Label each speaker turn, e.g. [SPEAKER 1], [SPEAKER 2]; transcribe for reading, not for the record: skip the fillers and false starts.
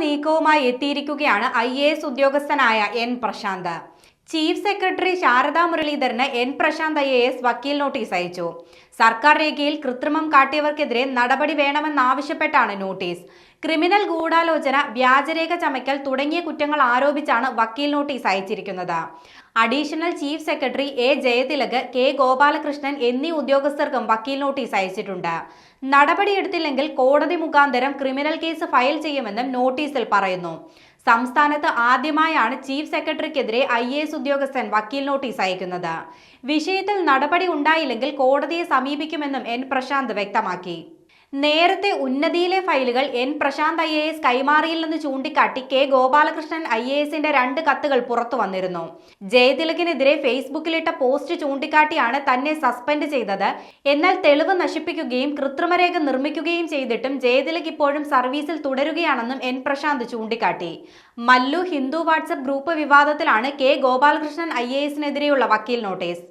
[SPEAKER 1] നീക്കവുമായി എത്തിയിരിക്കുകയാണ് IAS ഉദ്യോഗസ്ഥനായ N Prashanth. Chief secretary Sharada മുരളീധരന് N പ്രശാന്ത് IAS വക്കീൽ നോട്ടീസ് അയച്ചു. സർക്കാർ രേഖയിൽ കൃത്രിമം കാട്ടിയവർക്കെതിരെ നടപടി വേണമെന്നാവശ്യപ്പെട്ടാണ് നോട്ടീസ്. ക്രിമിനൽ ഗൂഢാലോചന, വ്യാജരേഖ ചമയ്ക്കൽ തുടങ്ങിയ കുറ്റങ്ങൾ ആരോപിച്ചാണ് വക്കീൽ നോട്ടീസ് അയച്ചിരിക്കുന്നത്. Additional chief secretary A Jayathilak, K Gopalakrishnan എന്നീ ഉദ്യോഗസ്ഥർക്കും വക്കീൽ നോട്ടീസ് അയച്ചിട്ടുണ്ട്. നടപടിയെടുത്തില്ലെങ്കിൽ കോടതി മുഖാന്തരം ക്രിമിനൽ കേസ് ഫയൽ ചെയ്യുമെന്നും നോട്ടീസിൽ പറയുന്നു. സംസ്ഥാനത്ത് ആദ്യമായാണ് ചീഫ് സെക്രട്ടറിക്കെതിരെ IAS ഉദ്യോഗസ്ഥൻ വക്കീൽ നോട്ടീസ് അയക്കുന്നത്. വിഷയത്തിൽ നടപടി ഉണ്ടായില്ലെങ്കിൽ കോടതിയെ സമീപിക്കുമെന്നും N പ്രശാന്ത് വ്യക്തമാക്കി. നേരത്തെ ഉന്നതിയിലെ ഫയലുകൾ N പ്രശാന്ത് IAS കൈമാറിയില്ലെന്ന് ചൂണ്ടിക്കാട്ടി K ഗോപാലകൃഷ്ണൻ IASന്റെ 2 കത്തുകൾ പുറത്തു വന്നിരുന്നു. ജയതിലകിനെതിരെ ഫേസ്ബുക്കിലിട്ട പോസ്റ്റ് ചൂണ്ടിക്കാട്ടിയാണ് തന്നെ സസ്പെൻഡ് ചെയ്തത്. എന്നാൽ തെളിവ് നശിപ്പിക്കുകയും കൃത്രിമരേഖ നിർമ്മിക്കുകയും ചെയ്തിട്ടും ജയതിലക് ഇപ്പോഴും സർവീസിൽ തുടരുകയാണെന്നും N പ്രശാന്ത് ചൂണ്ടിക്കാട്ടി. മല്ലു ഹിന്ദു വാട്സ്ആപ്പ് ഗ്രൂപ്പ് വിവാദത്തിലാണ് K ഗോപാലകൃഷ്ണൻ IASനെതിരെയുള്ള വക്കീൽ നോട്ടീസ്.